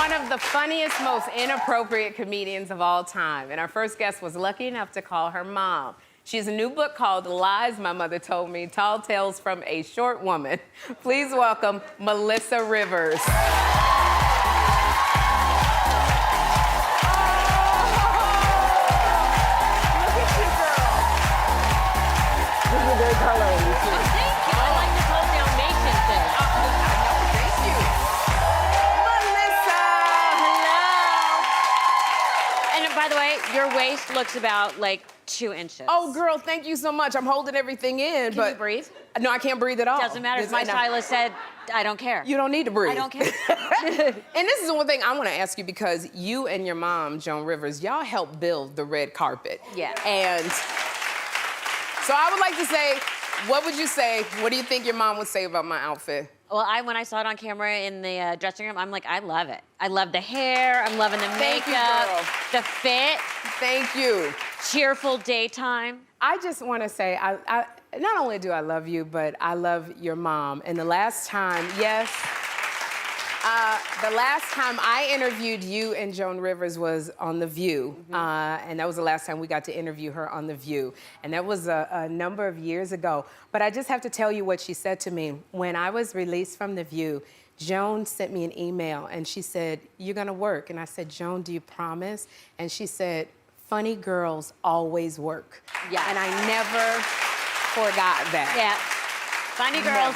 one of the funniest, most inappropriate comedians of all time. And our first guest was lucky enough to call her mom. She has a new book called Lies My Mother Told Me, Tall Tales from a Short Woman. Please welcome Melissa Rivers. Very color. Oh, thank you. I like the whole Dalmatian thing. Thank you. Melissa! Hello. And by the way, your waist looks about like 2 inches. Oh, girl, thank you so much. I'm holding everything in, Can you breathe? No, I can't breathe at all. Doesn't matter. My stylist said, I don't care. You don't need to breathe. I don't care. And this is one thing I want to ask you, because you and your mom, JOAN Rivers, y'all helped build the red carpet. Yeah. And so I would like to say, what would you say? What do you think your mom would say about my outfit? Well, when I saw it on camera in the dressing room, I'm like, I love it. I love the hair. I'm loving the Thank you, makeup, girl. the fit. Thank you. Cheerful daytime. I just want to say, I not only do I love you, but I love your mom. And the last time, the last time I interviewed you and JOAN Rivers was on The View. And that was the last time we got to interview her on The View. And that was a number of years ago. But I just have to tell you what she said to me. When I was released from The View, JOAN sent me an email and she said, "You're gonna work." And I said, "JOAN, do you promise?" And she said, "Funny girls always work." Yes. And I never forgot that. Yeah. Funny girls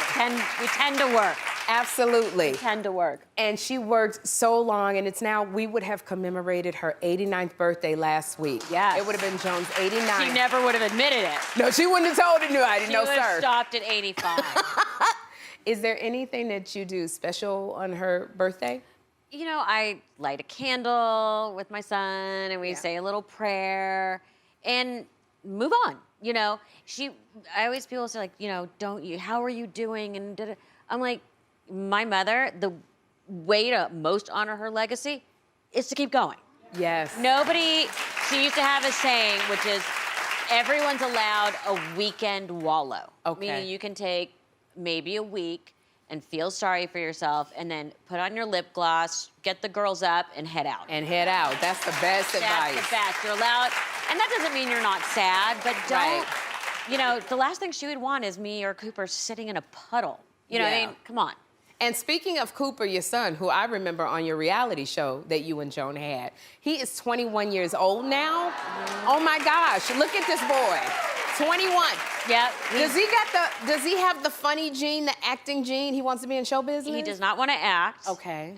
tend to work. Absolutely. Tend to work. And she worked so long, and it's now, we would have commemorated her 89th birthday last week. Yes. It would have been JOAN's 89th. She never would have admitted it. No, she wouldn't have told anybody, no, She would have sir. stopped at 85. Is there anything that you do special on her birthday? You know, I light a candle with my son, and we say a little prayer, and move on. You know, I always, people say, like, you know, how are you doing? And I'm like, my mother, the way to most honor her legacy is to keep going. Yes. She used to have a saying, which is, everyone's allowed a weekend wallow. Okay. Meaning you can take maybe a week and feel sorry for yourself, and then put on your lip gloss, get the girls up, and head out. And head out. That's the best advice. That's the best. You're allowed, and that doesn't mean you're not sad, but don't, Right. you know, the last thing she would want is me or Cooper sitting in a puddle. You know what I mean? Come on. And speaking of Cooper, your son, who I remember on your reality show that you and JOAN had, he is 21 years old now. Oh my gosh, look at this boy. 21. Yep. Does he have the funny gene, the acting gene? He wants to be in show business? He does not want to act. Okay.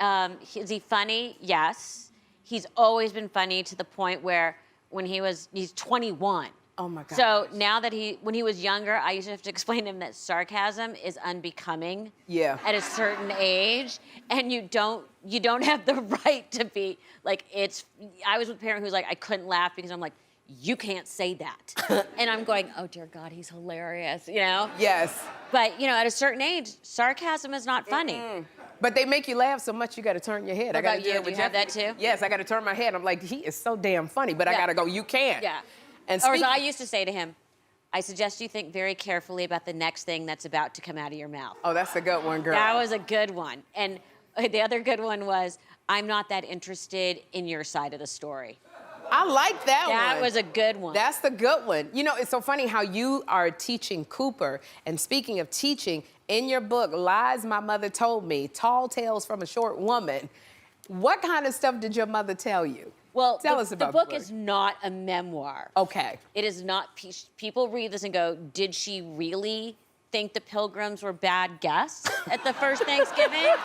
Is he funny? Yes. He's always been funny to the point where he's 21. Oh my God. So now that when he was younger, I used to have to explain to him that sarcasm is unbecoming. Yeah. At a certain age, and you don't have the right to be like, I was with a parent who was like, I couldn't laugh because I'm like, you can't say that. And I'm going, oh dear God, he's hilarious, you know? Yes. But you know, at a certain age, sarcasm is not funny. But they make you laugh so much you got to turn your head. What about you? Do you have that too? Yes, I got to turn my head. I'm like, he is so damn funny, but I got to go, you can't. Yeah. And or as I used to say to him, I suggest you think very carefully about the next thing that's about to come out of your mouth. Oh, that's a good one, girl. That was a good one. And the other good one was, I'm not that interested in your side of the story. I like that one. That was a good one. That's the good one. You know, it's so funny how you are teaching Cooper. And speaking of teaching, in your book, Lies My Mother Told Me, Tall Tales from a Short Woman, what kind of stuff did your mother tell you? Well, Tell us about the book is not a memoir. Okay. It is not. People read this and go, did she really think the Pilgrims were bad guests at the first Thanksgiving?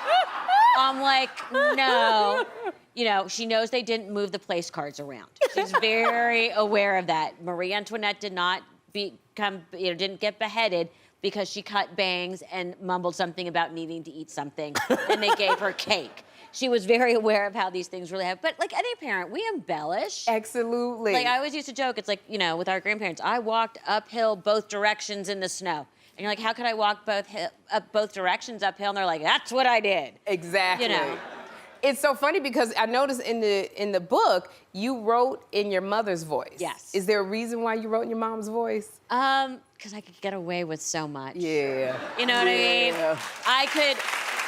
I'm like, no. You know, she knows they didn't move the place cards around. She's very aware of that. Marie Antoinette did not didn't get beheaded because she cut bangs and mumbled something about needing to eat something, and they gave her cake. She was very aware of how these things really happen. But like any parent, we embellish. Absolutely. Like I always used to joke, it's like, you know, with our grandparents, I walked uphill both directions in the snow. And you're like, how could I walk both directions uphill? And they're like, that's what I did. Exactly. You know. It's so funny because I noticed in the book, you wrote in your mother's voice. Yes. Is there a reason why you wrote in your mom's voice? Because I could get away with so much. Yeah. You know what I mean? I could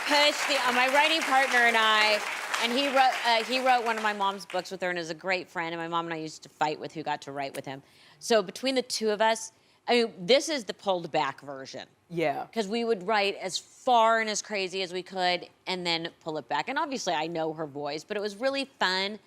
push my writing partner and I And he wrote one of my mom's books with her and is a great friend. And my mom and I used to fight with who got to write with him. So between the two of us, I mean, this is the pulled back version. Yeah. Because we would write as far and as crazy as we could and then pull it back. And obviously I know her voice, but it was really fun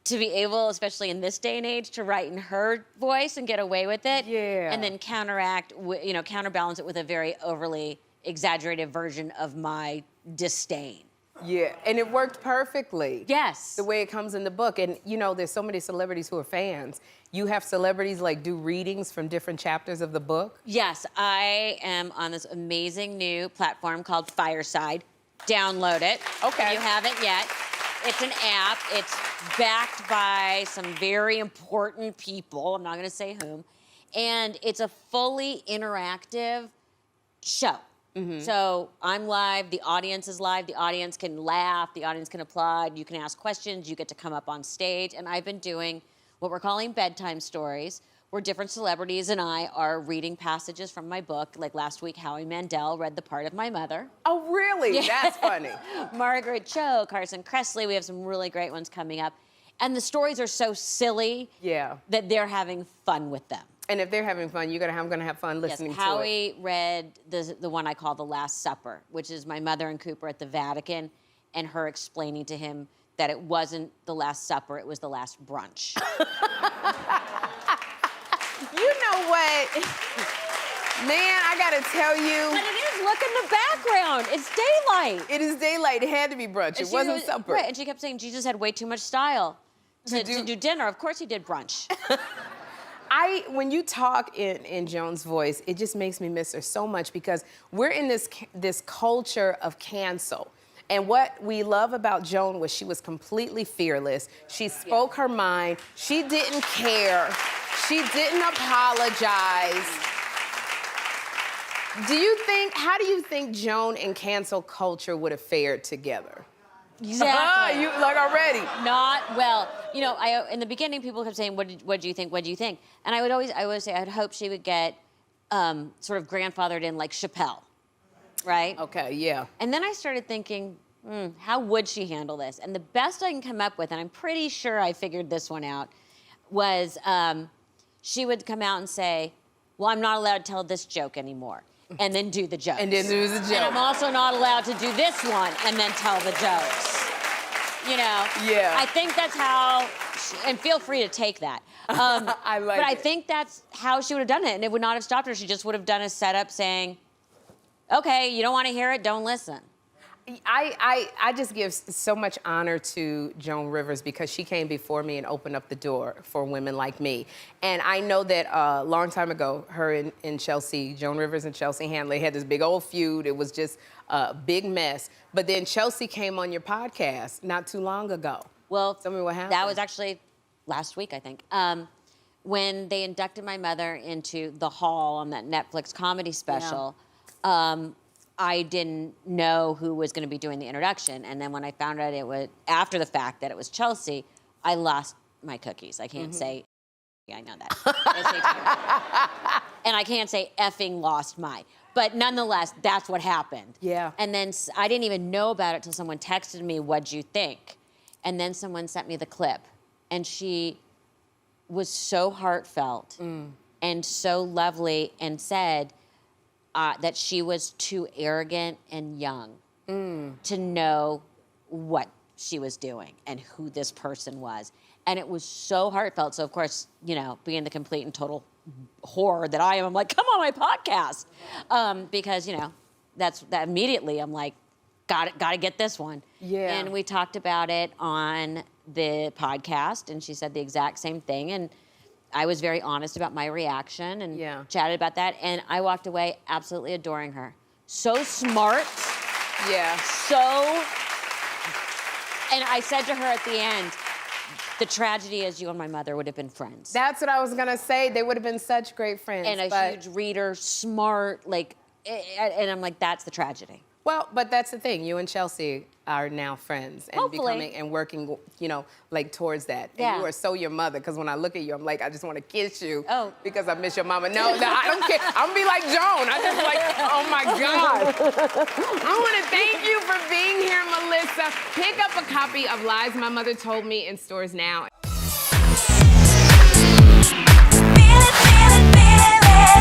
to be able, especially in this day and age, to write in her voice and get away with it. Yeah. And then counterbalance it with a very overly exaggerated version of my disdain. Yeah, and it worked perfectly. Yes. The way it comes in the book. And you know, there's so many celebrities who are fans. You have celebrities like do readings from different chapters of the book. Yes, I am on this amazing new platform called Fireside. Download it. Okay. If you haven't yet. It's an app. It's backed by some very important people. I'm not going to say whom. And it's a fully interactive show. Mm-hmm. So I'm live, the audience is live, the audience can laugh, the audience can applaud, you can ask questions, you get to come up on stage. And I've been doing what we're calling bedtime stories, where different celebrities and I are reading passages from my book. Like last week, Howie Mandel read the part of my mother. Oh, really? Yeah. That's funny. Margaret Cho, Carson Kressley, we have some really great ones coming up. And the stories are so silly that they're having fun with them. And if they're having fun, I'm gonna have fun listening to it. Howie read the one I call The Last Supper, which is my mother and Cooper at the Vatican, and her explaining to him that it wasn't the Last Supper, it was the last brunch. You know what? Man, I gotta tell you. But it is, look in the background. It's daylight. It is daylight. It had to be brunch. It wasn't supper. Right, and she kept saying Jesus had way too much style to do dinner. Of course he did brunch. When you talk in Joan's voice, it just makes me miss her so much because we're in this culture of cancel. And what we love about Joan was she was completely fearless. She spoke her mind. She didn't care. She didn't apologize. How do you think Joan and cancel culture would have fared together? Exactly. You like already. Not well. You know, in the beginning, people kept saying, "What do you think? What do you think?" And I would say, I'd hope she would get sort of grandfathered in like Chappelle, right? Okay, yeah. And then I started thinking, how would she handle this? And the best I can come up with, and I'm pretty sure I figured this one out, was she would come out and say, "Well, I'm not allowed to tell this joke anymore." And then do the jokes. And then do the joke. And I'm also not allowed to do this one and then tell the jokes. You know? Yeah. I think that's how, and feel free to take that. I like But I it. think that's how she would have done it, and it would not have stopped her. She just would have done a setup saying, okay, you don't want to hear it, don't listen. I just give so much honor to Joan Rivers because she came before me and opened up the door for women like me. And I know that a long time ago, her and Chelsea, Joan Rivers and Chelsea Handler had this big old feud. It was just a big mess. But then Chelsea came on your podcast not too long ago. Well, tell me what happened. That was actually last week, I think. When they inducted my mother into The Hall on that Netflix comedy special, I didn't know who was going to be doing the introduction. And then when I found out it was, after the fact, that it was Chelsea, I lost my cookies. I can't say, yeah, I know that. And I can't say effing lost my. But nonetheless, that's what happened. Yeah. And then I didn't even know about it till someone texted me, what'd you think? And then someone sent me the clip. And she was so heartfelt and so lovely and said, that she was too arrogant and young to know what she was doing and who this person was. And it was so heartfelt. So, of course, you know, being the complete and total whore that I am, I'm like, come on my podcast. Because, you know, that immediately I'm like, gotta get this one. Yeah. And we talked about it on the podcast, and she said the exact same thing. And I was very honest about my reaction and chatted about that. And I walked away absolutely adoring her. So smart. Yeah. And I said to her at the end, the tragedy is you and my mother would have been friends. That's what I was going to say. They would have been such great friends. And a huge reader, smart, like, and I'm like, that's the tragedy. Well, but that's the thing. You and Chelsea are now friends and Hopefully. becoming and working, you know, like towards that. And Yeah. you are so your mother, because when I look at you, I'm like, I just want to kiss you because I miss your mama. No, I don't care. I'm gonna be like Joan. I just like, oh my God. I want to thank you for being here, Melissa. So pick up a copy of Lies My Mother Told Me in stores now.